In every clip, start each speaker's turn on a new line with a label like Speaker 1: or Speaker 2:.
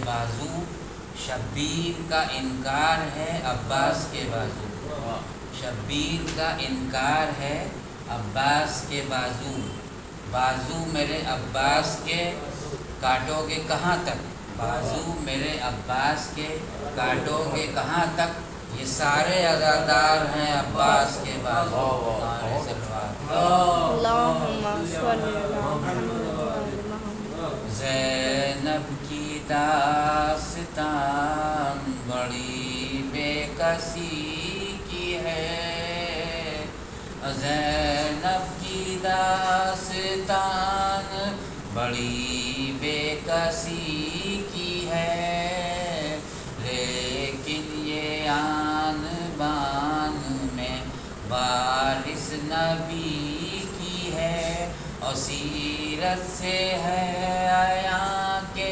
Speaker 1: بازو، شبیر کا انکار ہے عباس کے بازو، شبیر کا انکار ہے عباس کے بازو، بازو میرے عباس کے کاٹو گے کہاں تک، بازو میرے عباس کے کاٹو گے کہاں تک، یہ سارے عزادار ہیں عباس کے بازو۔
Speaker 2: اللہم صلی علی محمد۔
Speaker 1: زینب کی داستان بڑی بے کسی کی ہے، زینب کی داستان بڑی بے کسی کی ہے، لیکن یہ آن بان میں وارث نبی کی ہے، اور سیرت سے ہے عیاں کہ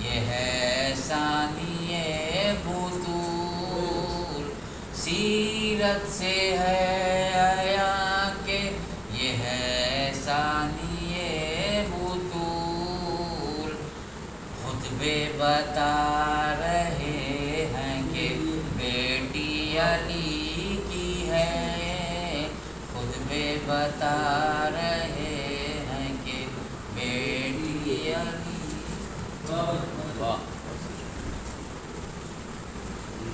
Speaker 1: یہ ہے ثانی بطول، سیرت سے ہے عیاں کہ یہ ہے ثانی بطول، خطبے بتا رہے ہیں کہ بیٹی علی کی ہے، خطبے بتا رہے ہیں کہ بیٹی علی،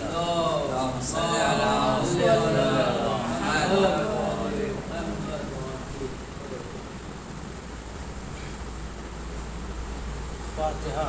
Speaker 1: اللہم صلی علی محمد۔
Speaker 3: فاتحہ۔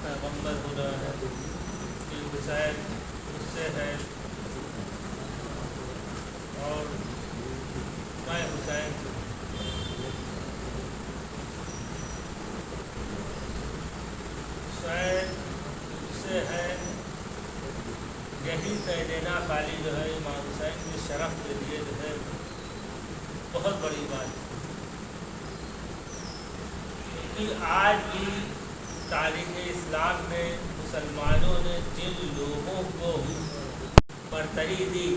Speaker 3: پیغمبر خدا ہے کہ حسین مجھ سے ہے اور میں حسین سے ہوں۔ حسین مجھ سے ہے، یہی کہہ دینا خالی جو ہے امام حسین کے شرف کے لیے جو ہے بہت بڑی بات ہے، کیونکہ آج بھی تاریخ اسلام میں مسلمانوں نے جن لوگوں کو برتری دی،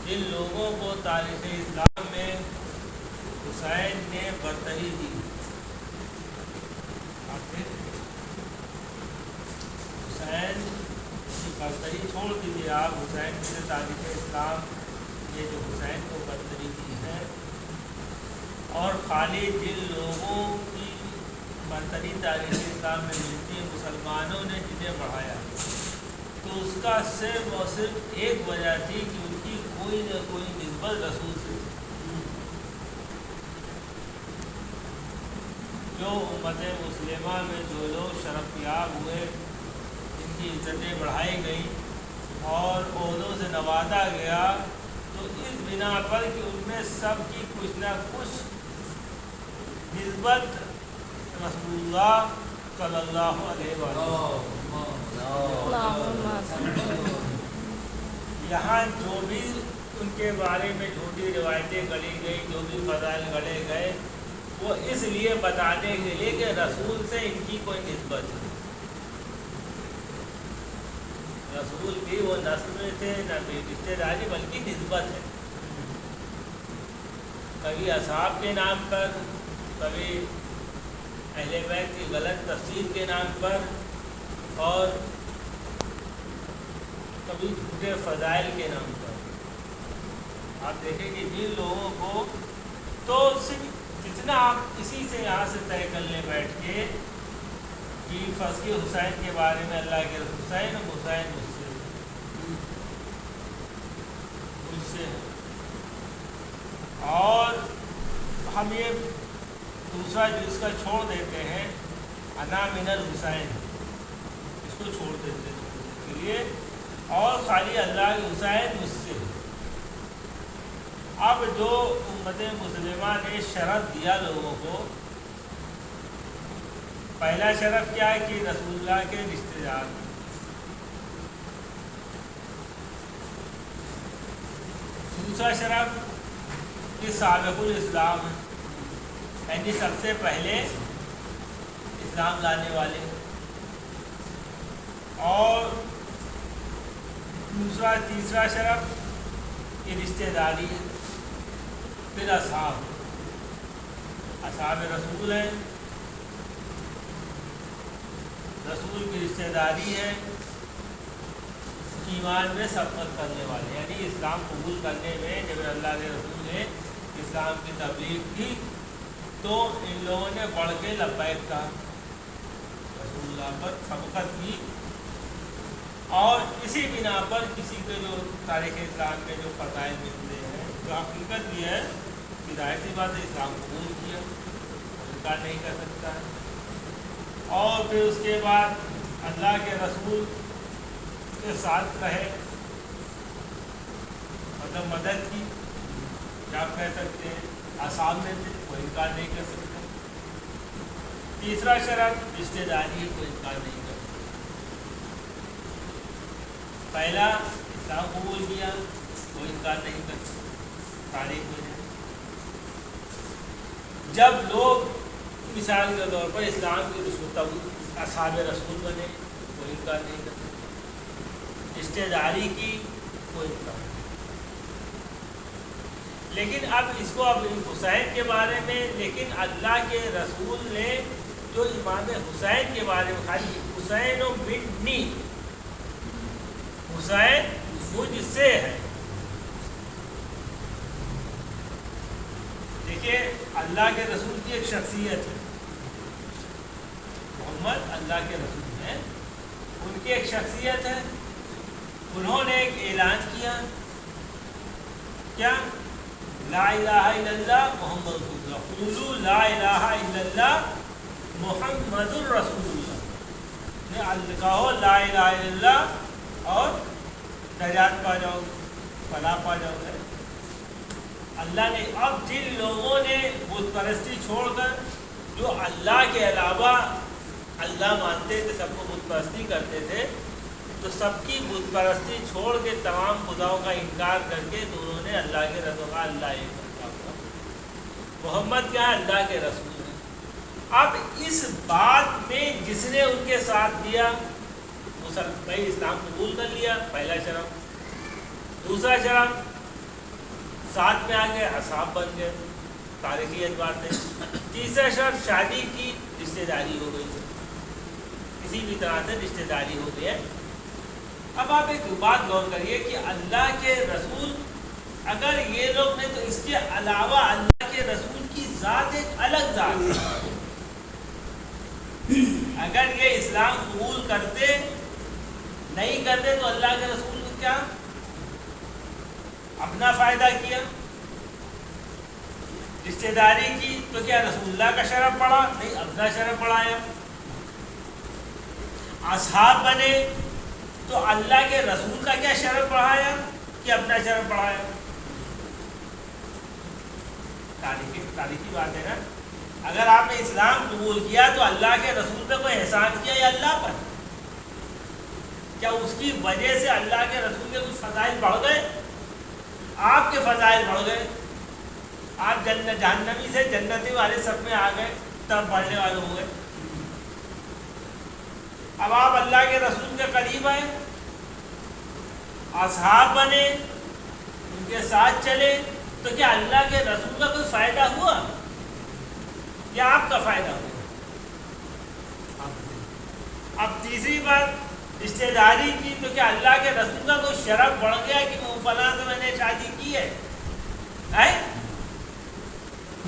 Speaker 3: جن لوگوں کو تاریخ اسلام میں حسین نے برتری دی، حسین کی برتری چھوڑ دیجیے آپ، حسین نے تاریخ اسلام یہ جو حسین کو برتری دی ہے، اور خالی جن لوگوں کی برتری تاریخ اسلام میں ملتی ہے مسلمانوں نے جنہیں بڑھایا، تو اس کا صرف اور صرف ایک وجہ تھی کہ ان کی کوئی نہ کوئی نسبت رسول سے تھی۔ جو امت مسلمہ میں جو لوگ شرف یاب ہوئے، ان کی عزتیں بڑھائی گئیں اور عہدوں سے نوازا گیا، تو اس بنا پر کہ ان میں سب کی کچھ نہ کچھ نسبت رسول اللہ صلی اللہ علیہ وسلم۔ یہاں جو بھی ان کے بارے میں جھوٹی روایتیں گڑھی گئی، جو بھی فضائل گڑھے گئے، وہ اس لیے بتانے کے لیے کہ رسول سے ان کی کوئی نسبت ہے۔ رسول بھی وہ نسل میں تھے، نہ رشتے داری بلکہ نسبت ہے، کبھی اصحاب کے نام پر، کبھی اہل بیت کی غلط تفسیر کے نام پر، اور کبھی جھوٹے فضائل کے نام پر۔ آپ دیکھیں کہ جن لوگوں کو تو صرف جتنا آپ اسی سے یہاں سے طے کر لیں بیٹھ کے کہ فرض کے حسین کے بارے میں اللہ کے حسین مجھ سے اور ہم یہ دوسرا جز کا چھوڑ دیتے ہیں، انا من الحسین، اس کو چھوڑ دیتے ہیں کے لیے، اور خالی اللہ کے حسین مجھ سے۔ اب جو امت مسلمہ نے شرف دیا لوگوں کو، پہلا شرف کیا ہے کہ رسول اللہ کے رشتے دار، دوسرا شرف کہ سابق الاسلام ہے، یعنی سب سے پہلے اسلام لانے والے، اور تیسرا شرف کہ رشتے داری ہے، پھر اصحاب رسول ہیں، رسول کی رشتے داری ہے، ایمان میں سبقت کرنے والے، یعنی اسلام قبول کرنے میں جب اللہ کے رسول نے اسلام کی تبلیغ کی تو ان لوگوں نے پڑھ کے لبیک کہا، رسول اللہ پر سبقت کی، اور اسی بنا پر کسی کے جو تاریخ اسلام میں جو فضائل ملتے ہیں، جو حقیقت یہ ہے کہ ظاہر سی بات ہے اسلام قبول کیا، انکار نہیں کر سکتا ہے، اور پھر اس کے بعد اللہ کے رسول کے ساتھ رہے، مطلب مدد کی، کیا آپ کہہ سکتے ہیں اصحاب میں تھے، کوئی انکار نہیں کر سکتا۔ تیسرا شرط رشتے داری ہے، کوئی انکار نہیں کر سکتا۔ پہلا اسلام قبول کیا، کوئی انکار نہیں کر سکتا، تاریخ میں ہے۔ جب لوگ مثال کے طور پر اسلام کی اصحاب رسول بنے، کوئی انکار نہیں کر سکتا، رشتے داری کی کوئی انکار نہیں۔ لیکن اب اس کو اب حسین کے بارے میں، لیکن اللہ کے رسول نے جو امام حسین کے بارے میں خالی حسین منی، حسین مجھ سے ہے۔ دیکھیے اللہ کے رسول کی ایک شخصیت ہے، محمد اللہ کے رسول ہیں، ان کی ایک شخصیت ہے، انہوں نے ایک اعلان کیا، کیا؟ لا الہ الا اللہ محمد رسول اللہ، قولوا لا الہ الا اللہ محمد الرسول اللہ، کہو لا الہ الا اللہ اور نجات پا جاؤ گے، فلاح پا جاؤ گے۔ اللہ نے اب جن لوگوں نے بت پرستی چھوڑ کر، جو اللہ کے علاوہ اللہ مانتے تھے، سب کو بت پرستی کرتے تھے، تو سب کی بت پرستی چھوڑ کے تمام خداؤں کا انکار کر کے دونوں نے اللہ کے رسول کا اللہ ایک محمد کیا ہے؟ اللہ کے رسول ہے۔ اب اس بات میں جس نے ان کے ساتھ دیا، بھائی اسلام قبول کر لیا، پہلا شرف۔ دوسرا شرف ساتھ میں آ گئے، اصحاب بن گئے تاریخی اعتبار سے۔ تیسرا شرف شادی کی، رشتے داری ہو گئی، کسی بھی طرح سے رشتے داری ہو گئی ہے۔ اب آپ ایک بات غور کریے کہ اللہ کے رسول، اگر یہ لوگ نے تو اس کے علاوہ اللہ کے رسول کی ذات ایک الگ ذات ہے۔ اگر یہ اسلام قبول کرتے نہیں کرتے تو اللہ کے رسول نے کیا اپنا فائدہ کیا، رشتے داری کی، تو کیا رسول اللہ کا شرف پڑا؟ نہیں، اپنا شرف بڑھایا۔ اصحاب بنے تو اللہ کے رسول کا کیا شرف بڑھایا کہ اپنا شرف بڑھایا۔ تاریخی بات ہے نا. اگر آپ نے اسلام قبول کیا تو اللہ کے رسول پہ کوئی احسان کیا یا اللہ پر؟ کیا اس کی وجہ سے اللہ کے رسول کے کچھ فضائل بڑھ گئے؟ آپ کے فضائل بڑھ گئے. آپ جہنمی سے جنتی والے سب میں آ گئے, تب بڑھنے والے ہو گئے. اب آپ اللہ کے رسول کے قریب آئے, اصحاب بنے, ان کے ساتھ چلے, تو کیا اللہ کے رسول کا کوئی فائدہ ہوا یا آپ کا فائدہ ہوا؟ اب تیسری بات رشتہ داری کی, تو کیا اللہ کے رسول کا کوئی شرف بڑھ گیا کہ فلاں سے میں نے شادی کی ہے,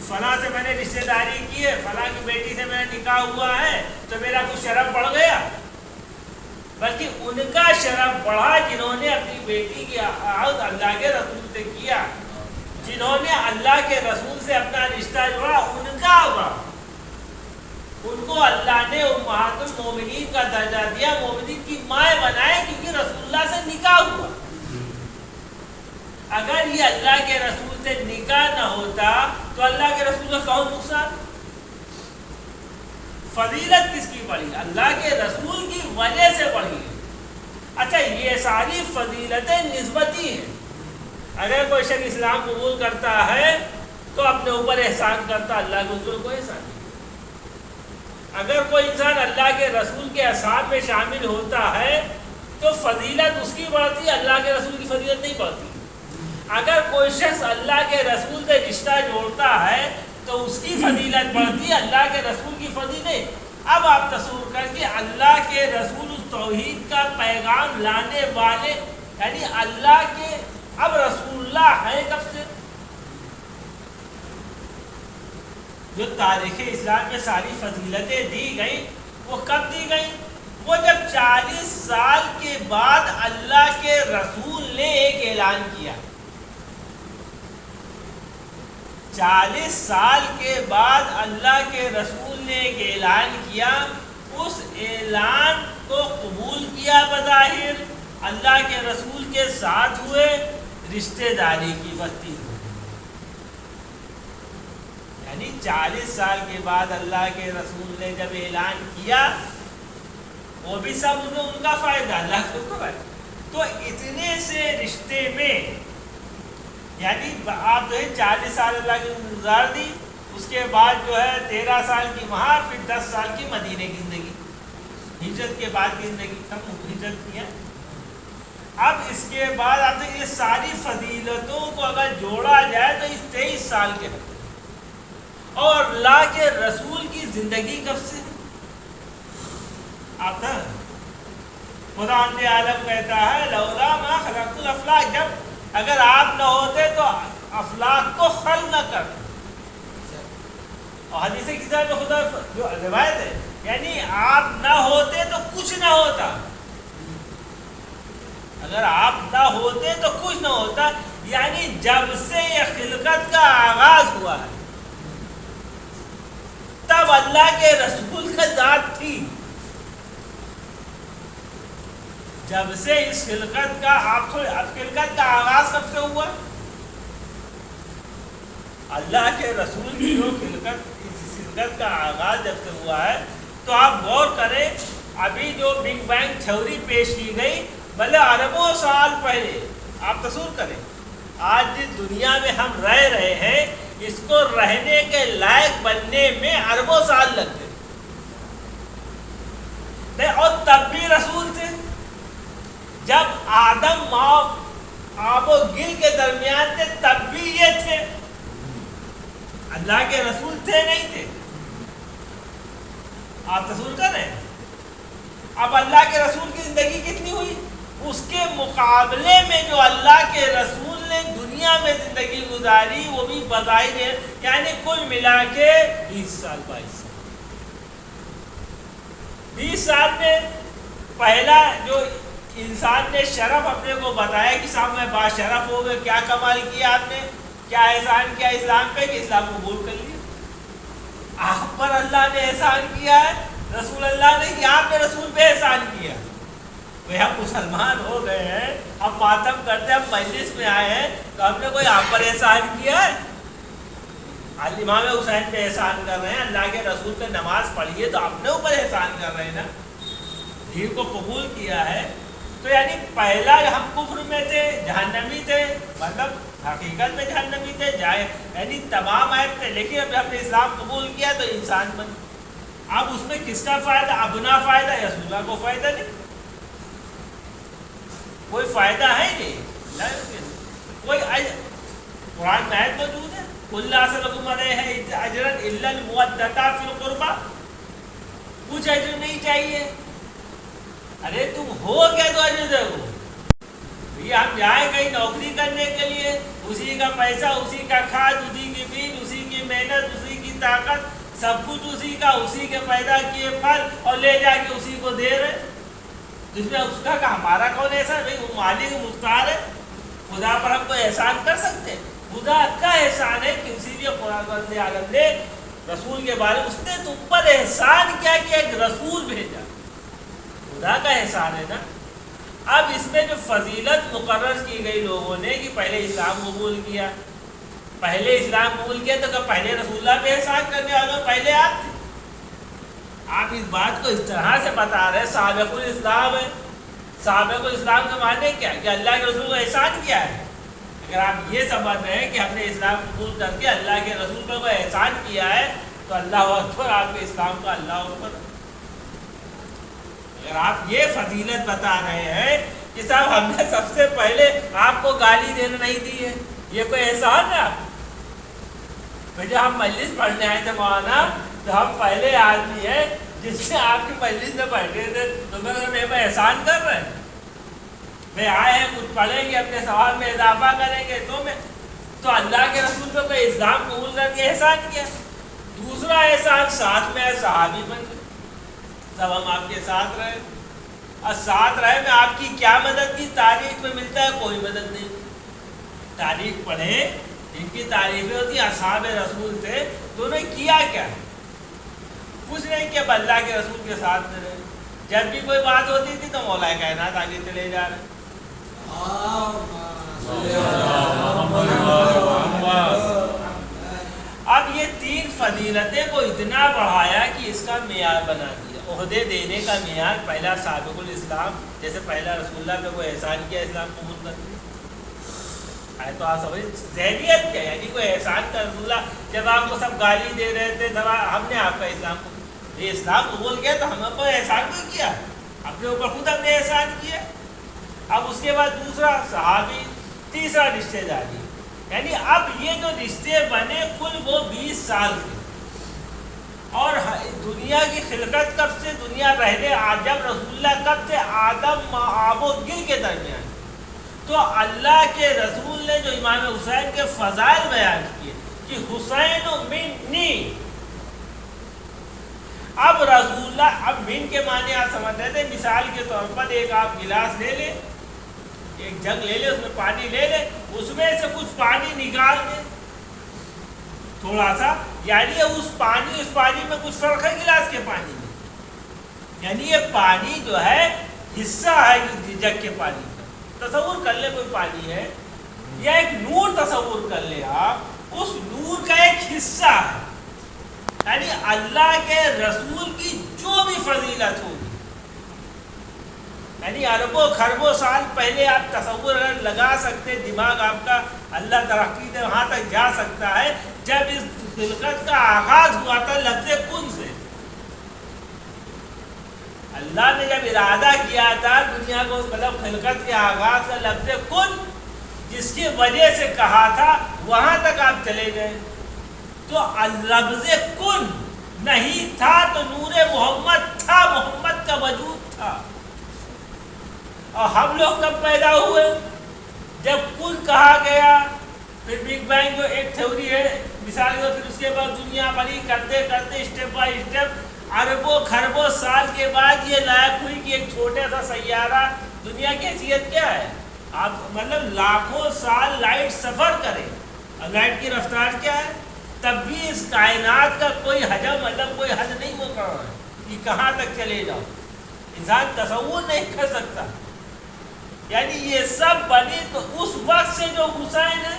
Speaker 3: فلاں سے میں نے رشتہ داری کی ہے, فلاں کی بیٹی سے میرا نکاح ہوا ہے تو میرا کوئی شرف بڑھ گیا؟ بلکہ ان کا شرف بڑھا جنہوں نے اپنی بیٹی کی عہد اللہ کے رسول سے کیا, جنہوں نے اللہ کے رسول سے اپنا رشتہ جوڑا, ان کا بڑھا. ان کو اللہ نے امہات المومنین کا درجہ دیا, مومنین کی مائیں بنائے کیونکہ رسول اللہ سے نکاح ہوا. اگر یہ اللہ کے رسول سے نکاح نہ ہوتا تو اللہ کے رسول کا کون نقصان؟ فضیلت کس کی بڑھی؟ اللہ کے رسول کی وجہ سے بڑھی. اچھا, یہ ساری فضیلتیں نسبتی ہیں. اگر کوئی شخص اسلام قبول کرتا ہے تو اپنے اوپر احسان کرتا, اللہ کے رسول کو احسان نہیں. اگر کوئی انسان اللہ کے رسول کے احسان میں شامل ہوتا ہے تو فضیلت اس کی بڑھتی, اللہ کے رسول کی فضیلت نہیں بڑھتی. اگر کوئی شخص اللہ کے رسول سے رشتہ جوڑتا ہے تو اس کی فضیلت بڑھتی ہے, اللہ کے رسول کی فضیلت. اب آپ تصور کر کے اللہ کے رسول اس توحید کا پیغام لانے والے, یعنی اللہ کے اب رسول اللہ ہے کب سے؟ جو تاریخ اسلام میں ساری فضیلتیں دی گئیں وہ کب دی گئیں؟ وہ جب 40 سال کے بعد اللہ کے رسول نے ایک اعلان کیا. 40 سال کے بعد اللہ کے رسول نے ایک اعلان کیا, اس اعلان کو قبول کیا بظاہر, اللہ کے رسول کے ساتھ ہوئے, رشتہ داری کی بستی ہوئی. یعنی 40 سال کے بعد اللہ کے رسول نے جب اعلان کیا, وہ بھی سب ان کا فائدہ, اللہ کو فائدہ. تو اتنے سے رشتے میں یعنی آپ جو ہے 40 سال اللہ کی گزار دی, اس کے بعد جو ہے 13 سال کی وہاں, پھر 10 سال کی مدینے کی زندگی, ہجرت کے بعد کی زندگی ہجرت کیا. اب اس کے بعد آپ دیکھیں یہ ساری فضیلتوں کو اگر جوڑا جائے تو اس 23 سال کے بعد, اور اللہ کے رسول کی زندگی کب سے؟ آپ نا خدا عالم کہتا ہے لولا ما خلقت الافلاک, جب اگر آپ نہ ہوتے تو افلاک کو خلق نہ کرتے. اور حدیث کتاب میں خدا جو روایت ہے, یعنی آپ نہ ہوتے تو کچھ نہ ہوتا. اگر آپ نہ ہوتے تو کچھ نہ ہوتا, یعنی جب سے یہ خلقت کا آغاز ہوا ہے تب اللہ کے رسول کا ذات تھی. جب سے اس خلقت کا خلقت کا آغاز کب سے ہوا؟ اللہ کے رسول کی جو خلقت کا آغاز جب سے ہوا ہے, تو آپ غور کریں, ابھی جو بگ بینگ تھیوری پیش کی گئی بھلے اربوں سال پہلے, آپ تصور کریں آج جس دنیا میں ہم رہ رہے ہیں اس کو رہنے کے لائق بننے میں اربوں سال لگتے, اور تب بھی رسول تھے. جب آدم آب و گل کے درمیان تھے تب بھی یہ تھے, اللہ کے رسول تھے نہیں تھے. آپ تصور کر رہے ہیں. اب اللہ کے رسول کی زندگی کتنی ہوئی, اس کے مقابلے میں جو اللہ کے رسول نے دنیا میں زندگی گزاری وہ بھی بظاہر ہے, یعنی کل ملا کے 20 سال 22 سال. 20 سال میں پہلا جو انسان نے شرف اپنے کو بتایا کہ صاحب میں باشرف ہو گئے, کیا کمال کیا آپ نے, کیا احسان کیا اسلام پہ کہ اسلام قبول کر لیا. آپ پر اللہ نے احسان کیا ہے, رسول اللہ نے کہ آپ نے رسول پہ احسان کیا. وہ ہم مسلمان ہو گئے ہیں, ہم ماتم کرتے ہیں, ہم مجلس میں آئے ہیں, تو ہم نے کوئی آپ پر احسان کیا ہے؟ امام حسین پہ احسان کر رہے ہیں، اللہ کے رسول پہ نماز پڑھی ہے تو اپنے اوپر احسان کر رہے ہیں نا، دین کو قبول کیا ہے تو یعنی پہلا ہم کفر میں تھے، جہنمی تھے، مطلب حقیقت میں جہنمی تھے، یعنی تمام عیب تھے، لیکن اب ہم نے اسلام قبول کیا تو انسان بن. اب اس میں کس کا فائدہ؟ اپنا فائدہ ہے، رسول اللہ کو فائدہ نہیں، کوئی فائدہ ہے نہیں. کوئی قرآن میں آیت موجود ہے کُلَّ أَسْأَلُكُمْ عَلَيْهِ أَجْرًا إِلَّا الْمُوَدَّةَ فِي الْقُرْبَى، کچھ اجر نہیں چاہیے. ارے تم ہو کیا تو اجر دے گو؟ یہ ہم جائیں کہیں نوکری کرنے کے لیے، اسی کا پیسہ، اسی کا کھاد، اسی کی بیج، اسی کی محنت، اسی کی طاقت، سب کچھ اسی کا، اسی کے پیدا کیے پھل، اور لے جا کے اسی کو دے رہے. جس میں اس کا ہمارا کون احسان؟ بھائی وہ مالک مختار ہے، خدا پر ہم کو احسان کر سکتے ہیں؟ خدا کا احسان ہے کہ اسی لیے قرآن عالم نے رسول کے بارے میں اس نے تم پر احسان کیا کہ ایک رسول بھیجا. خدا کا احسان ہے نا. اب اس میں جو فضیلت مقرر کی گئی لوگوں نے کہ پہلے اسلام قبول کیا، پہلے اسلام قبول کیا تو کہ پہلے رسول اللہ پہ احسان کرنے والوں پہلے آپ تھے. آپ اس بات کو اس طرح سے بتا رہے ہیں سابق الاسلام ہے. سابق الاسلام کا معنی کیا؟ کہ اللہ کے رسول کو احسان کیا ہے. اگر آپ یہ سمجھ رہے ہیں کہ ہم نے اسلام قبول کر کے اللہ کے رسول پر کوئی احسان کیا ہے تو اللہ اکبر، آپ کے اسلام کا اللہ اکبر. اگر آپ یہ فضیلت بتا رہے ہیں کہ صاحب ہم نے سب سے پہلے آپ کو گالی دینا نہیں دی ہے، یہ کوئی احسان ہے آپ؟ جب ہم مجلس پڑھنے آئے تھے مولانا تو ہم پہلے آدمی ہیں جس سے آپ کی مجلس میں بیٹھے تھے، تو میں احسان کر رہے ہیں. میں آئے ہیں کچھ پڑھیں گے، اپنے ثواب میں اضافہ کریں گے تو اللہ کے رسول پہ کوئی اسلام قبول کر کے احسان کیا. دوسرا احسان ساتھ میں ہے، صحابی بن گئے، سب ہم آپ کے ساتھ رہے، اور ساتھ رہے میں آپ کی کیا مدد کی؟ تاریخ میں ملتا ہے کوئی مدد نہیں. تاریخ پڑھیں، جن کی تعریفیں ہوتی ہیں اصحاب رسول تھے تو انہوں نے کیا کیا؟ کچھ نہیں کہ اللہ کے رسول کے ساتھ میں رہے. جب بھی کوئی بات ہوتی تھی تو مولا کائنات آگے چلے جا رہے. اب یہ تین فضیلتیں کو اتنا بڑھایا کہ اس کا معیار بنا دیا. عہدے دینے کا معیار پہلا سابق الاسلام، جیسے پہلا رسول اللہ پہ کوئی احسان کیا اسلام قبول کر دیا. تو آپ سمجھ ذہنیت کیا، یعنی کوئی احسان کا رسول اللہ جب آپ کو سب گالی دے رہے تھے تب ہم نے آپ کا اسلام قبول کیا تو ہم پر احسان بھی کیا، اپنے اوپر خود ہم نے احسان کیا. اب اس کے بعد دوسرا صحابی، تیسرا رشتہ داری. یعنی اب یہ جو رشتے بنے کل وہ 20 سال کے، اور دنیا کی خلقت کب سے دنیا رہنے جب رسول اللہ کب سے آدم آب و گل کے درمیان، تو اللہ کے رسول نے جو امام حسین کے فضائل بیان کیے کہ حسین منی. اب رسول اللہ، اب من کے معنی آپ سمجھ رہے تھے، مثال کے طور پر ایک آپ گلاس لے لیں، ایک جگ لے لیں، اس میں پانی لے لیں، اس میں سے کچھ پانی نکال دیں تھوڑا سا، یعنی اس پانی میں کچھ فرق ہے گلاس کے پانی میں. یعنی یہ پانی جو ہے حصہ ہے جگ کے پانی کا. تصور کر لیں کوئی پانی ہے یا ایک نور تصور کر لیں آپ، اس نور کا ایک حصہ ہے. یعنی اللہ کے رسول کی جو بھی فضیلت ہوگی، یعنی اربوں خربوں سال پہلے آپ تصور لگا سکتے، دماغ آپ کا اللہ ترقی دے وہاں تک جا سکتا ہے جب اس خلقت کا آغاز ہوا تھا لفظ کن سے. اللہ نے جب ارادہ کیا تھا دنیا کو، مطلب خلقت کے آغاز کا لفظ کن جس کی وجہ سے کہا تھا وہاں تک آپ چلے گئے. تو لفظ کن نہیں تھا تو نور محمد تھا، محمد کا وجود تھا. اور ہم لوگ کب پیدا ہوئے؟ جب کن کہا گیا، پھر بگ بینگ جو ایک تھیوری ہے مثال کے، پھر اس کے بعد دنیا بنی کرتے کرتے اسٹیپ بائی اسٹیپ اربوں خربوں سال کے بعد یہ لائق ہوئی کہ ایک چھوٹا سا سیارہ، دنیا کی حیثیت کیا ہے؟ آپ مطلب لاکھوں سال لائٹ سفر کرے، اور لائٹ کی رفتار کیا ہے؟ تب بھی اس کائنات کا کوئی حجم، مطلب کوئی حد نہیں مقرر ہے کہ کہاں تک چلے جاؤ، انسان تصور نہیں کر سکتا. یعنی یہ سب بنی تو اس وقت سے جو حسین ہے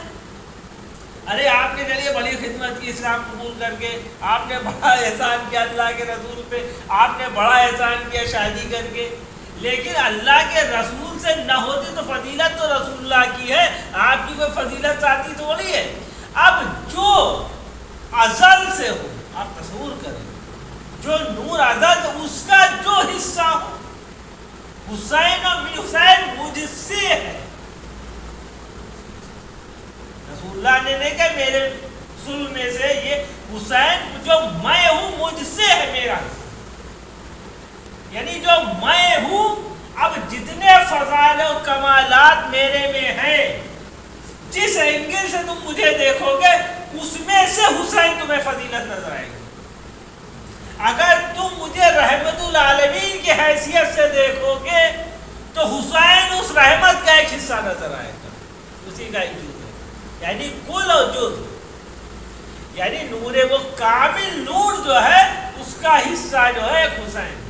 Speaker 3: ارے آپ نے چلیے بڑی خدمت کی اسلام قبول کر کے، آپ نے بڑا احسان کیا اللہ کے رسول پہ، آپ نے بڑا احسان کیا شادی کر کے، لیکن اللہ کے رسول سے نہ ہوتی تو فضیلت تو رسول اللہ کی ہے، آپ کی کوئی فضیلت ذاتی تھوڑی ہے۔ اب جو ازل سے ہو، آپ تصور کریں، جو نور ازل اس کا جو حصہ ہو، حسین اور حسین مجھ سے ہے۔ رسول اللہ نے نہیں کہ میرے سل میں سے، یہ حسین جو میں ہوں مجھ سے ہے میرا، یعنی جو میں ہوں، اب جتنے فضائل و کمالات میرے میں ہیں، جس اینگل سے تم مجھے دیکھو گے اس میں سے حسین تمہیں فضیلت نظر آئے گی۔ اگر تم مجھے رحمت العالمین کی حیثیت سے دیکھو گے تو حسین اس رحمت کا ایک حصہ نظر آئے گا، اسی کا ایک جز ہے، یعنی کل اور جز، یعنی نور وہ کامل نور جو ہے اس کا حصہ جو ہے ایک حسین۔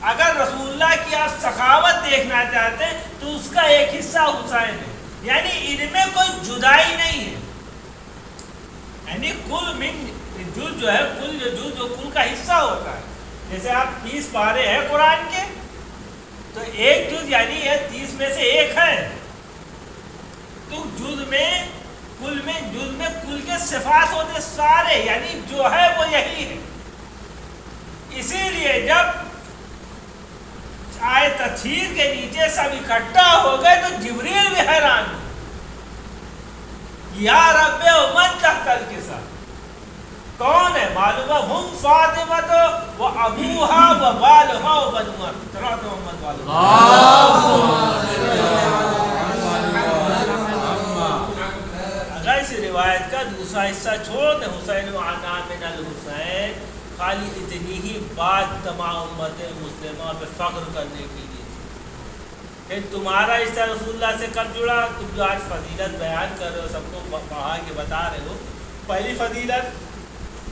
Speaker 3: اگر رسول اللہ کی آپ سخاوت دیکھنا چاہتے ہیں تو اس کا ایک حصہ حسین ہے، یعنی ان میں کوئی جدائی نہیں ہے، یعنی کل من جز جو ہے، کل جز جو کل کا حصہ ہوتا ہے، جیسے آپ 30 پارے ہیں قرآن کے تو ایک جز یعنی یہ 30 میں سے ایک ہے، تو جز میں کل میں جز میں کل کے صفات ہوتے سارے، یعنی جو ہے وہ یہی ہے۔ اسی لیے جب آئے تطہیر کے نیچے سب اکٹھا ہو گئے تو جبریل بھی حیران ہو، یا رب امت تحت الکسا، کون ہے؟ معلوم ہے ہم فاطمہ و ابوہا و بالہا و بنوہا، صلوات محمد والہ۔ اگر اس روایت کا دوسرا حصہ چھوڑ دیں، حسین و عنا من الحسین، خالی اتنی ہی بات تمام امت مسلمہ پہ فخر کرنے کے لیے کہ تمہارا رشتہ رسول اللہ سے کب جڑا؟ تم جو آج فضیلت بیان کر رہے ہو، سب کو پڑھا کے بتا رہے ہو، پہلی فضیلت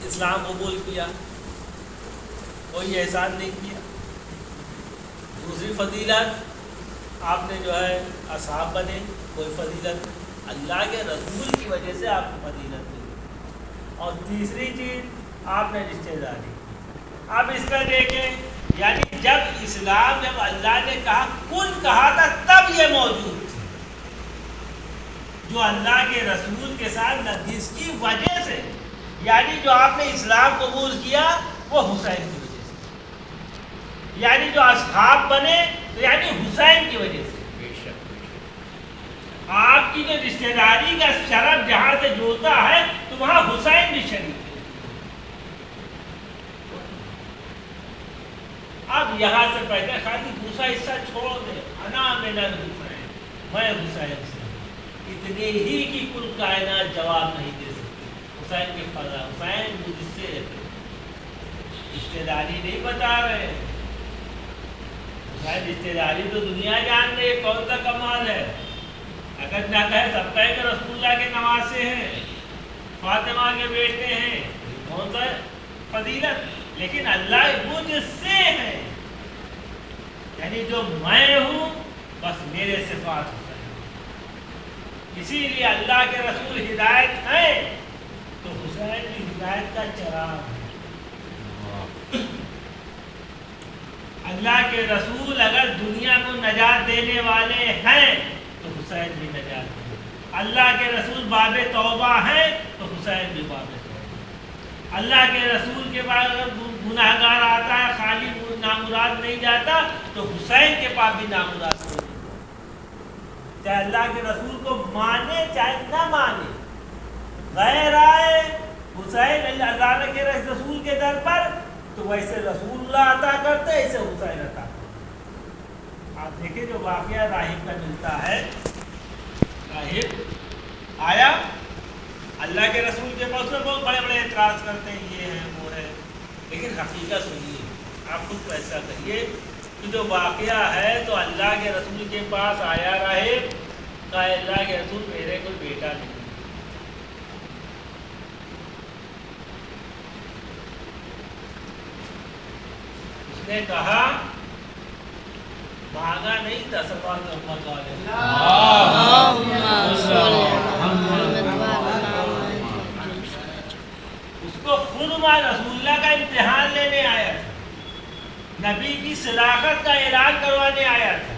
Speaker 3: اسلام قبول کیا، کوئی احسان نہیں کیا۔ دوسری فضیلت آپ نے جو ہے اصحاب بنے، کوئی فضیلت اللہ کے رسول کی وجہ سے آپ کو فضیلت ملی۔ اور تیسری چیز آپ نے رشتہ داری۔ اب اس کا دیکھیں، یعنی جب اسلام، جب اللہ نے کہا کن کہا تھا تب یہ موجود تھی، جو اللہ کے رسول کے ساتھ، جس کی وجہ سے، یعنی جو آپ نے اسلام قبول کیا وہ حسین کی وجہ سے، یعنی جو اصحاب بنے تو یعنی حسین کی وجہ سے۔ آپ کی جو رشتہ داری کا شرف جہاں سے جوڑتا ہے تو وہاں حسین بھی شریک ہے۔ اب یہاں سے پہلے خالی دوسرا حصہ چھوڑ دیں، انا من الحسین، میں حسین سے، اتنے ہی کی کل کائنات جواب نہیں دے سکتی۔ حسین کی فضا، حسین مجھ سے، رشتہ داری نہیں بتا رہے، حسین رشتہ داری تو دنیا جان رہے کون سا کمال ہے۔ اگر نہ کہے سب کہے کہ رسول اللہ کے نواسے ہیں، فاطمہ کے بیٹے ہیں، کون سا فضیلت، لیکن اللہ مجھ سے ہے، یعنی جو میں ہوں بس میرے صفات ہوتا ہے۔ اسی لیے اللہ کے رسول ہدایت ہے تو حسین بھی ہدایت کا چراغ ہے۔ اللہ کے رسول اگر دنیا کو نجات دینے والے ہیں تو حسین بھی نجات دیں۔ اللہ کے رسول باب توبہ ہیں تو حسین بھی باب توبہ۔ اللہ کے رسول کے بعد اگر گناہ گار آتا ہے خالی نامراد نہیں جاتا تو حسین کے پاس بھی نامراد نہیں جاتا۔ چاہے اللہ کے رسول کو مانے چاہے نہ مانے، غیر آئے حسین اللہ کے رسول کے در پر تو ویسے رسول اللہ عطا کرتے، ایسے حسین عطا کرتے۔ آپ دیکھیں جو واقعہ راہب کا ملتا ہے، راہب آیا اللہ کے رسول کے پاس میں بہت بڑے بڑے اعتراض کرتے ہیں، یہ ہے وہ ہے، لیکن حقیقت سنیے، آپ خود فیصلہ کریے کہ جو واقعہ ہے تو اللہ کے رسول کے پاس آیا راہب، کہا اللہ کے رسول میرے کوئی بیٹا نہیں، اس نے کہا مانگا نہیں تھا صلوات محمد والے، رسول اللہ کا امتحان لینے آیا تھا، نبی کی صداقت کا اعلان کروانے آیا تھا،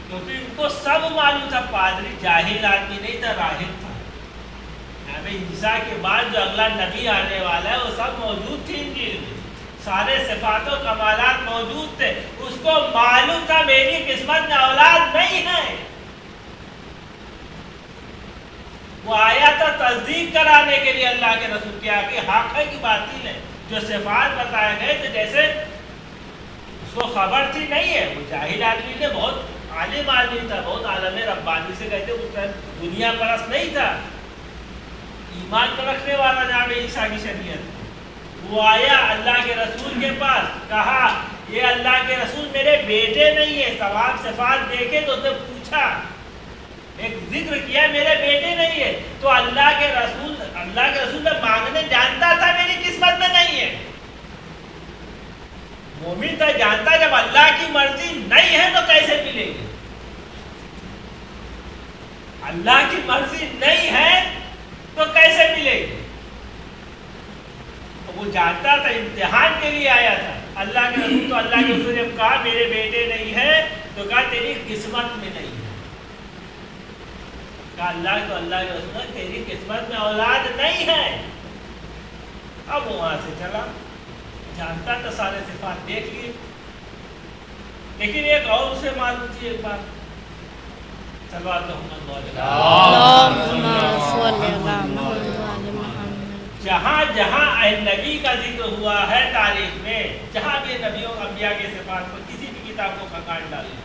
Speaker 3: کیونکہ ان کو سب معلوم تھا پادری جاہل آدمی نہیں تھا، راہب تھا۔ نبی عیسیٰ کے بعد جو اگلا نبی آنے والا ہے وہ سب موجود تھی انجیل میں، سارے صفات و کمالات موجود تھے، اس کو معلوم تھا میری قسمت میں اولاد نہیں ہے۔ وہ آیا تھا تصدیق کرانے کے لیے اللہ کے رسول کے آگے، حق ہے کہ باطل ہے، جو صفات بتائے گئے تھے جیسے اس کو خبر تھی نہیں ہے، وہ جاہل آدمی نے، بہت عالم آدمی تھا، بہت عالم ربانی سے کہتے اس دنیا پرست نہیں تھا، ایمان پر رکھنے والا جناب عیسیٰ کی شریعت۔ وہ آیا اللہ کے رسول کے پاس، کہا یہ اللہ کے رسول میرے بیٹے نہیں ہے، ثواب صفات دیکھے تو اسے پوچھا، ایک ذکر کیا میرے بیٹے نہیں ہے، تو اللہ کے رسول نے مانگنے جانتا تھا میری قسمت میں نہیں ہے۔ مومن تو جانتا جب اللہ کی مرضی نہیں ہے تو کیسے ملے گی، اللہ کی مرضی نہیں ہے تو کیسے ملے گی۔ وہ جانتا تھا، امتحان کے لیے آیا تھا اللہ کے رسول، تو اللہ کے رسول نے کہا میرے بیٹے نہیں ہے، تو کہا تیری قسمت میں نہیں ہے، کہا اللہ کے رسول نے تیری قسمت میں اولاد نہیں ہے۔ اب وہاں سے چلا، جانتا تھا سارے صفات دیکھ لیے، لیکن ایک اور اسے معلوم تھی ایک بات، جہاں جہاں نبی کا ذکر ہوا ہے تاریخ میں، جہاں بھی نبیوں انبیاء کے صفات پر کسی بھی کتاب کو کھنگال ڈالیں،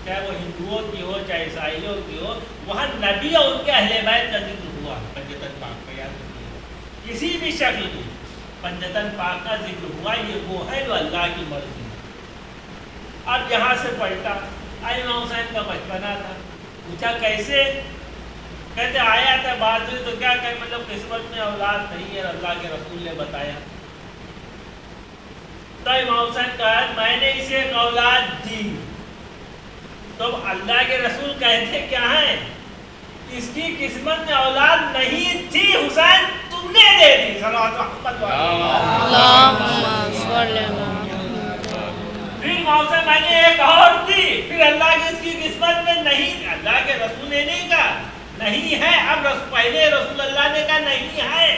Speaker 3: چاہے وہ ہندوؤں کی ہو چاہے عیسائیوں کی ہو، وہاں نبی اور ان کے اہل بیت کا ذکر ہوا، پنجتن پاک کا یاد رکھیے، کسی بھی شکل میں پنجتن پاک کا ذکر ہوا، یہ وہ ہے جو اللہ کی مرضی۔ اب یہاں سے پلٹا، امام حسین کا بچپنا تھا، پوچھا کیسے، کہتے آیا تھا بات ہوئی تو کیا کہ مطلب قسمت میں اولاد نہیں ہے، اللہ کے رسول نے بتایا، تو امام حسین کہا میں نے اسے ایک اولاد دی، تو اللہ کے رسول کہتے کیا ہیں، اس کی قسمت میں اولاد نہیں تھی حسین، تم نے دے دی، صلوات محمد پھر موسم میں نے ایک اور دی، پھر اللہ کی اس کی قسمت میں نہیں، اللہ کے رسول نے نہیں کہا نہیں ہے، اب پہلے رسول اللہ نے کہا نہیں ہے۔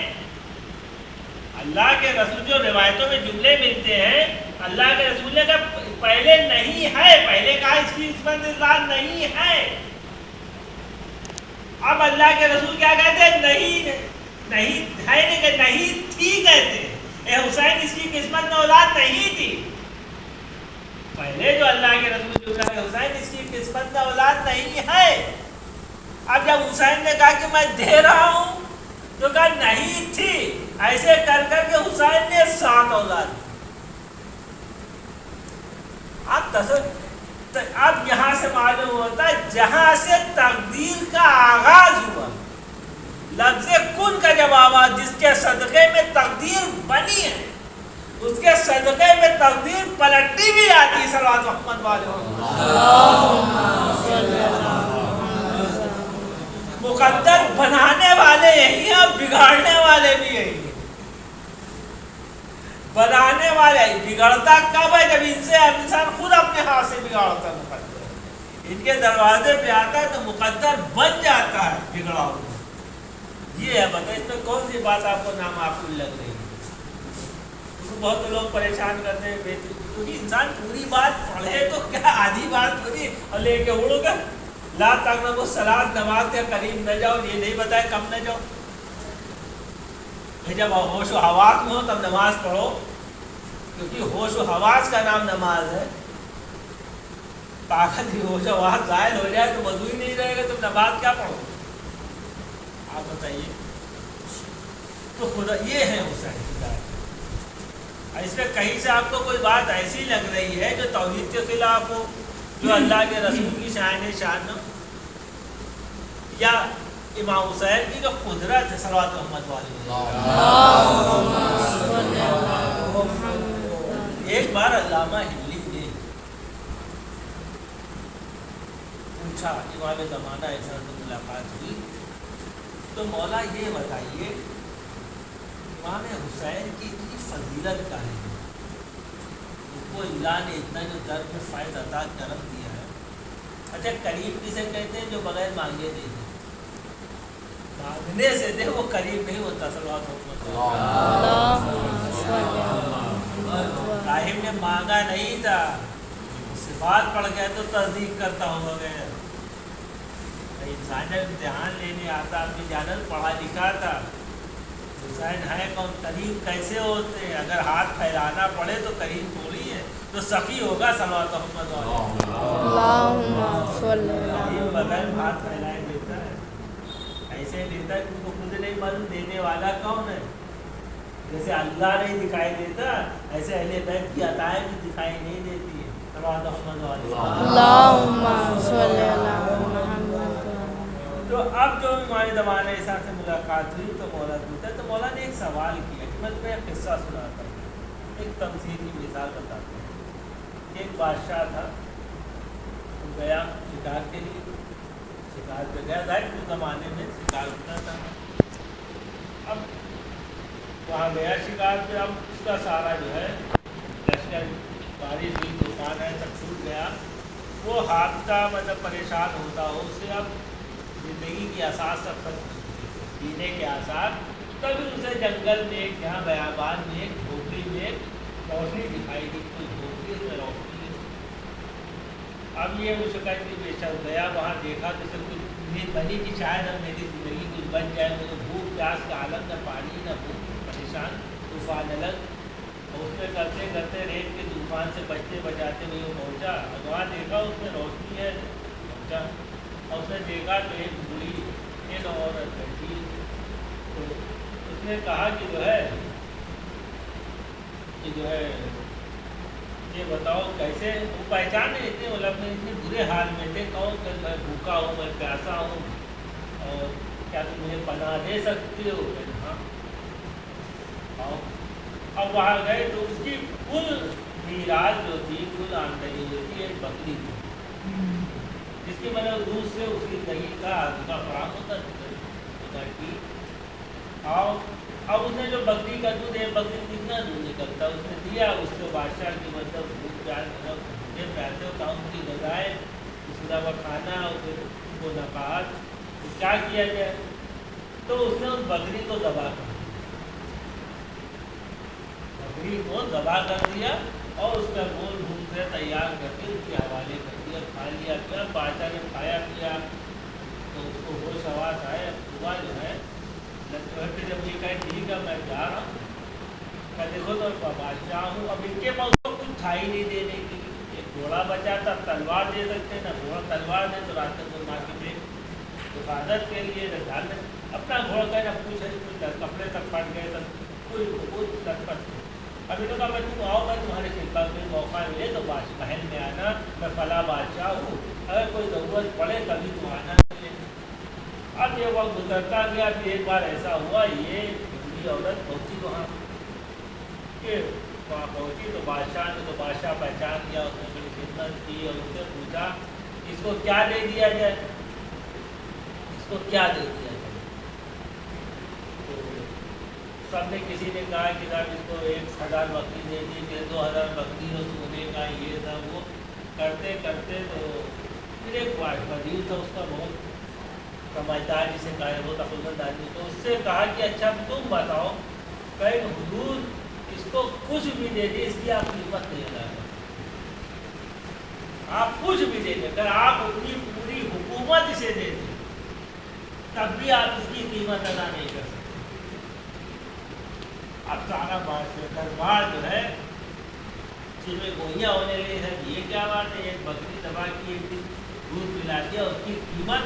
Speaker 3: اللہ کے رسول جو روایتوں میں جملے ملتے ہیں، اللہ کے رسول نے کہا پہلے نہیں ہے، پہلے کہا اس کی قسمت میں اولاد نہیں ہے، اب اللہ کے رسول کیا کہتے ہیں نہیں ہے، نہیں تھی کہتے ہیں، اے حسین اس کی قسمت میں اولاد نہیں تھی، پہلے جو اللہ کے رسول جملہ ہے حسین اس کی قسمت میں اولاد نہیں ہے، اب جب حسین نے کہا کہ میں دے رہا ہوں تو کہا نہیں تھی، ایسے کر کر کے حسین نے 7 اولاد دی۔ اب یہاں سے معلوم ہوتا ہے جہاں سے تقدیر کا آغاز ہوا، لفظ کن کا جب آواز، جس کے صدقے میں تقدیر بنی ہے اس کے صدقے میں تقدیر پلٹی بھی آتی، صلوات محمد والے مقدر بنانے والے یہی ہیں اور بگاڑنے والے بھی یہی ہیں۔ بنانے والے بگڑتا کب ہے، جب ان سے انسان خود اپنے ہاتھ سے بگاڑتا ہے، مقدر ان کے دروازے پہ آتا ہے تو مقدر بن جاتا ہے بگڑا ہوا۔ یہ ہے بتائیں اس میں کون سی بات آپ کو نامعقول لگ رہی ہے؟ بہت لوگ پریشان کرتے ہیں کیونکہ انسان پوری بات پڑھے تو کیا آدھی بات پوری اور لے کے اڑو گا، لا تقربوا الصلاۃ، نماز کے قریب نہ جاؤ، یہ نہیں بتایا کب نہ جاؤ، جب ہوش و حواس میں ہو تب نماز پڑھو، کیونکہ ہوش و حواس کا نام نماز ہے، طاقت ہی ہوش و حواس ظاہر ہو جائے تو وضو ہی نہیں رہے گا، تم نماز کیا پڑھو؟ آپ بتائیے۔ تو خدا یہ ہے حسین ہدایت، اس میں کہیں سے آپ کو کوئی بات ایسی لگ رہی ہے جو توحید کے خلاف ہو، جو اللہ کے رسول کی شان نہ ہو، یا امام حسین کی جو قدرت ہے، صلوات محمد والے۔ ایک بار علامہ ہلی نے پوچھا، امام زمانہ ایسا ملاقات ہوئی، تو مولا یہ بتائیے امام حسین کی اتنی فضیلت کا ہے، ان کو اللہ نے اتنا جو درد میں فائد عطا کرم دیا ہے. اچھا قریب کسے کہتے ہیں؟ جو بغیر مانگے دے دے، مانگنے سے دے وہ قریب نہیں ہوتا. صلوات ابراہیم نے مانگا نہیں تھا، صفات پڑھ گئے تو تصدیق کرتا ہوا گیا. انسان جب امتحان لینے آتا، اپنی جانت پڑھا لکھا تھا، حسین ہے کون، قریب کیسے ہوتے ہیں؟ اگر ہاتھ پھیلانا پڑے تو قریب تھوڑی ہے، تو سخی ہوگا. صلوات محمد قریب بغیر ہاتھ پھیلائے دیتا ہے، ایسے دیتا ہے کہ اس کو خود نہیں معلوم دینے والا کون ہے. جیسے اللہ نہیں دکھائی دیتا، ایسے اہل بیت کی عطائیں بھی دکھائی نہیں دیتی ہے. صلوات
Speaker 2: اللہم صلی علی محمد.
Speaker 3: تو اب جو ہمارے زمانے ایسا سے ملاقات ہوئی تو مولا پوچھا، تو مولا نے ایک سوال کیا کہ میں تمہیں ایک قصہ سناتا ہوں، ایک تمثیل کی مثال بتاتا ہوں. ایک بادشاہ تھا، وہ گیا شکار کے لیے، شکار پہ گیا. ظاہر اس زمانے میں شکار ہوتا تھا. اب وہاں گیا شکار پہ. اب اس کا سارا جو ہے لشکر، بارش ہوئی، طوفان ہے، سب چھوٹ گیا. وہ ہاتھ کا مطلب پریشان ہوتا ہو، اسے اب زندگی کی آسار سب ختم، جینے کے آثار. تبھی اسے جنگل میں جہاں بیابان میں ایک جھوپڑی میں روشنی دکھائی دی، کوئی جھوپڑی اس میں روشنی ہے. اب یہ اس کا بے شک گیا وہاں، دیکھا تو سب کچھ امید بنی کہ شاید اب میری زندگی کچھ بن جائے. مجھے بھوک پیاس کا عالم، نہ پانی نہ بھوک، پریشان. طوفان الگ، اور اس میں کرتے کرتے ریت کے طوفان سے بچتے بچاتے نہیں پہنچا. وہاں دیکھا اس میں روشنی ہے، پہنچا. اور اس نے دیکھا تو ایک بوڑھی، ایک عورت بیٹھی. تو اس نے کہا کہ جو ہے یہ بتاؤ کیسے. وہ پہچان نہیں تھے، وہ لوگ اتنے برے حال میں تھے. کہو کہ میں بھوکا ہوں، میں پیاسا ہوں، اور کیا تم مجھے پناہ دے سکتی ہو؟ ہاں. اب وہاں گئے تو اس کی کل میراث جو تھی، کل آمدنی جو تھی، ایک بکری تھی، جس کی مطلب دودھ سے اس کی دہی کا فراہم ہوتا تھی. اور اب اس نے جو بکری کا دودھ، ایک بکری کتنا دودھ نکلتا، اس نے دیا. اس سے بادشاہ کی مطلب دودھ پیار مطلب پیسے ہوتا، ان کی غذائیں، اس کے علاوہ کھانا، ان کو نفعات. کیا کیا جائے؟ تو اس نے اس بکری کو ذبح کر دیا، بکری کو ذبح کر دیا، اور اس کا گول ڈھونڈ کر تیار کر کے اس کے حوالے کر دیا. کھا لیا. کیا بادشاہ نے کھایا پیا تو اس کو ہوش آواز آئے. صبح جو ہے جب یہ کہے ٹھیک ہے میں جا رہا ہوں، میں دیکھو تو بادشاہ ہوں. اب ان کے پاس کچھ تھا ہی نہیں دینے کی. ایک گھوڑا بچا تھا، تلوار دے سکتے نا، گھوڑا تلوار دے تو راستے کو مار کے حفاظت کے لیے ڈال دیں. اپنا گھوڑا کا نہ پوچھے، کچھ کپڑے تک پھٹ گئے تک کوئی لطپت. ابھی تو کہا میں تم آؤ، میں تمہارے خدمت میں موقع ملے تو محل میں آنا، میں فلاں بادشاہ ہوں، اگر کوئی ضرورت پڑے تبھی تم آنا. اب یہ وقت گزرتا گیا. پھر ایک بار ایسا ہوا، یہ بوڑھی عورت پہنچی وہاں پہنچی تو بادشاہ نے، تو بادشاہ پہچان کیا، اس نے بڑی خدمت کی اور اس سے پوچھا اس کو کیا دے دیا جائے، اس کو کیا دے دیا جائے. تو سب نے، کسی نے کہا کہ صاحب اس کو 1000 بکری دے دی، 2000 بکری اور سونے کا یہ تھا. وہ کرتے کرتے تو پھر ایک وزیر تھا اس کا، بہت سمجھدار جسے کہا ہے، بہت عقلمند آدمی. تو اس سے کہا کہ اچھا تم بتاؤ، کہ حضور اس کو کچھ بھی دے دے، اس کی آپ قیمت نہیں ادا کریں. آپ کچھ بھی دے دیں، اگر آپ اپنی پوری حکومت اسے دے دیں تب بھی آپ اس کی قیمت ادا نہیں کر سکتے. اب سارا دربار جو ہے جس میں گوئیاں ہونے لگی ہے، یہ کیا بات ہے، ایک بکری دبا کی، ایک دن دودھ پلا دیا، اس کی قیمت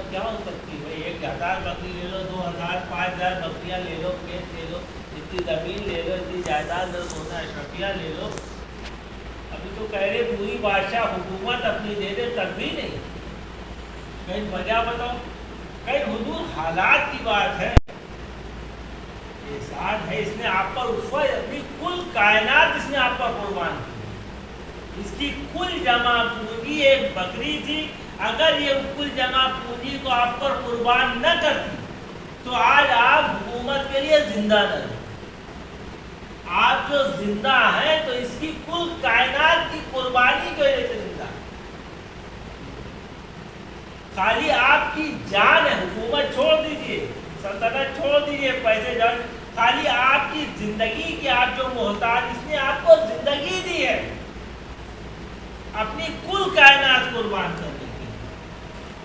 Speaker 3: کیا ہو سکتی ہے؟ 1000 بکری لے لو، 2000 5000 بکریاں لے لو، کھیت لے لو، اتنی زمین لے لو، اتنی جائیداد لو، سونا اشرفیہ لے لو. ابھی تو کہہ رہے پوری بادشاہ حکومت اپنی دے دے تب بھی نہیں. کہیں وجہ بتاؤ. کہیں حضور حالات کی بات ہے، احسان ہے، اس نے آپ پر اپنی کل کائنات اس نے آپ پر قربان کی. اس کی کل جمع پونجی ایک بکری تھی. اگر یہ کل جمع پونجی کو آپ پر قربان نہ کرتی تو آج آپ حکومت کے لیے زندہ نہ رہیں. آپ جو زندہ ہیں تو اس کی کل کائنات کی قربانی کی وجہ سے زندہ ہے. خالی آپ کی جان ہے. حکومت چھوڑ دیجئے, سلطنت چھوڑ دیجئے, پیسے جان, خالی آپ کی زندگی کی آپ جو محتاج, اس نے آپ کو زندگی دی ہے اپنی کل کائنات قربان کرنے کی.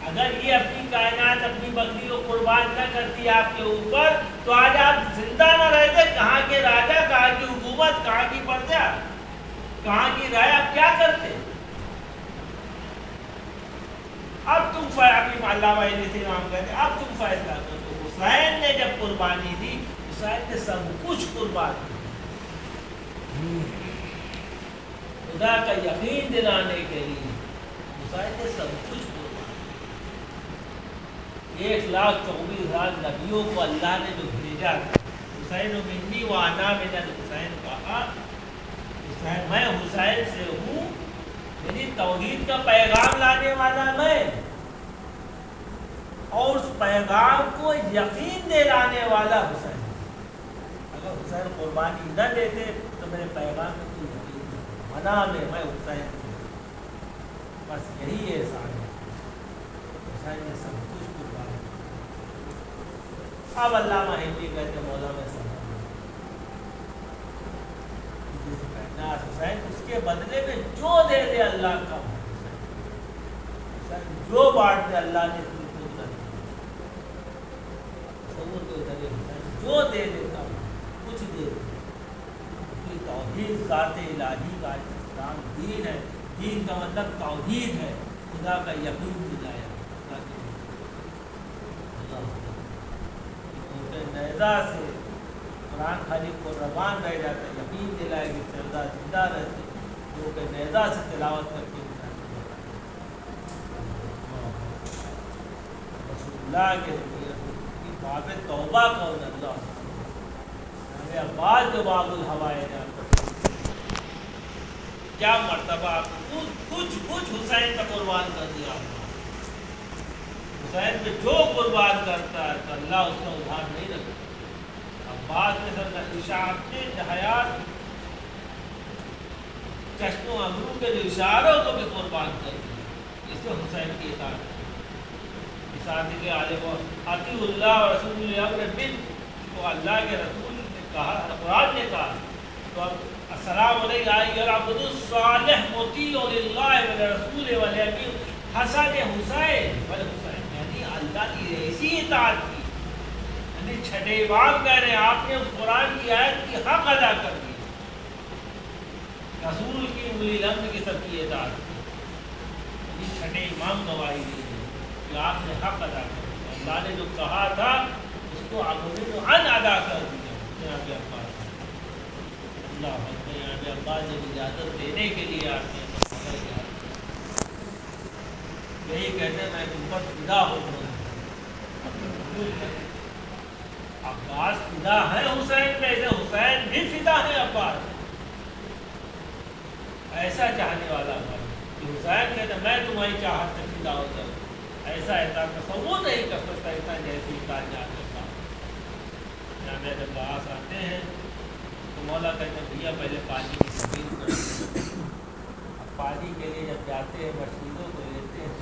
Speaker 3: اگر یہ اپنی کائنات, اپنی بکری کو قربان نہ کرتی آپ کے اوپر, تو آج آپ زندہ نہ رہتے. کہاں کے راجا, کہاں کی حکومت, کہاں کی پرجا, کہاں کی رائے, آپ کیا کرتے؟ اب تم ابھی علامہ امام کہتے اب تم فیصلہ کرو. تو حسین نے جب قربانی دی, حسین نے سب کچھ قربان کیا خدا کا یقین دلانے کے لیے. حسین نے سب کچھ قربان کیا. 1,24,000 نبیوں کو اللہ نے جو بھیجا تھا, حسین منی و انا من الحسین کہا, حسین میں حسین سے ہوں, میری توحید کا پیغام لانے والا میں, اور اس پیغام کو یقین دلانے والا حسین. اگر حسین قربانی نہ دیتے تو میرے پیغام میں کوئی یقین نہیں. منا میں حسین ہوں, بس یہی احسان ہے. حسین نے سب کچھ قربان کیا. اب علامہ ہندی کہتے مولا میں سمجھ حسین اس کے بدلے میں جو دے دے اللہ کا, حسین جو بانٹ دے اللہ نے جو دے دیتا کچھ دے دے. توحید ذات الہی کا اسلام دین ہے. دین کا مطلب توحید ہے, خدا کا یقین دلایا. نیزہ سے قرآن خالی کو ربان رہ جاتا ہے, یقین دلائے گی سردہ زندہ رہتے, جو کہ نیزہ سے تلاوت کر کے رسول اللہ کے باب توبہ کون اللہ. ہمیں عباس جو باب الہوائے کیا مرتبہ کچھ حسین کا قربان کر دیا. حسین پہ جو قربان کرتا ہے تو اللہ اس کا ادھار نہیں رکھتا. عباس نے سر اشارت حیات چشم و ابرو کے جو اشاروں کو بھی قربان کر دیا. اس سے حسین کی اطاعت کے عالم عطی اللہ و رسول اللہ بن تو اللہ کے رسول نے کہا, قرآن نے کہا, تو اب السلام علیکم عبد الصالح مطیع للہ ورسول والامین حسن حسین والحسین, یعنی اللہ کی ایسی اطاعت کی, یعنی چھٹے امام کہہ رہے ہیں آپ نے اس قرآن کی آیت کی حق ادا کر دی. رسول کی اولی الامر کی سب کی اطاعت کی, چھٹے امام گواہی دی کہ آپ نے حق ادا کر دیا. اللہ نے جو کہا تھا اس کو ان ادا کر دیا. جناب عباس, اللہ جناب عباس نے اجازت دینے کے لیے آپ نے یہی کہتے ہیں میں تم پر فدا ہو گیا. عباس فدا ہے حسین پہ, حسین بھی فدا ہے عباس. ایسا چاہنے والا ہے کہ حسین کہتے میں تمہاری چاہت سے فدا ہو جاؤں. ایسا تصور نہیں کر سکتا ایسا جیسی کائنات کا. جب عباس آتے ہیں تو مولا کہتے ہیں بھیا پہلے پانی کی زمین کرتے. اب پانی کے لیے جب جاتے ہیں مشینوں کو لیتے ہیں,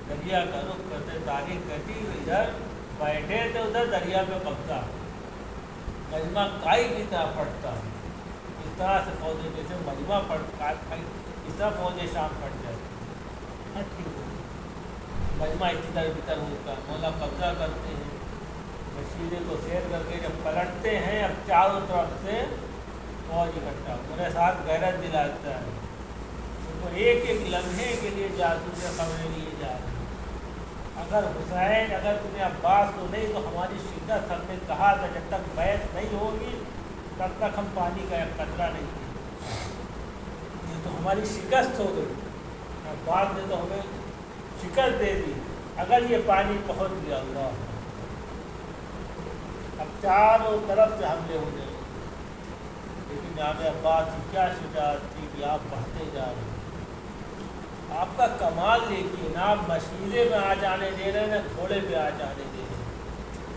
Speaker 3: دریا کا رخ کرتے, تاریخ کرتی ادھر بیٹھے تھے, ادھر دریا پہ قبضہ, مجمع کائی کی طرح پڑتا. اس طرح سے فوجیں جیسے مجمع پڑتا اس طرح فوجیں شام پڑ جاتی. مجمع اتر بتر ہوتا, مولا قبضہ کرتے ہیں, مشیرے کو سیر کر کے جب پلٹتے ہیں, اب چاروں طرف سے فوج اکٹھا, میرے ساتھ غیرت دلاتا ہے. ان کو ایک ایک لمحے کے لیے جاسوس سے خبریں لیے جا رہے ہیں. اگر حسین, اگر تمہیں عباس کو نہیں تو ہماری شکست, ہم نے کہا تھا جب تک بیعت نہیں ہوگی تب تک ہم پانی کا ایک قطرہ نہیں دیں. یہ تو ہماری شکست ہو گئی. عباس نے تو ہمیں شکست دے دی. اگر یہ پانی پہنچ گیا اللہ, اب چاروں طرف سے حملے ہونے لگے. لیکن جناب عباس کی کیا شجاعت تھی کہ آپ بڑھتے جا رہے ہیں. آپ کا کمال دیکھیے, نہ آپ مشیرے میں آ جانے دے رہے ہیں, نہ گھوڑے پہ آ جانے دے رہے ہیں.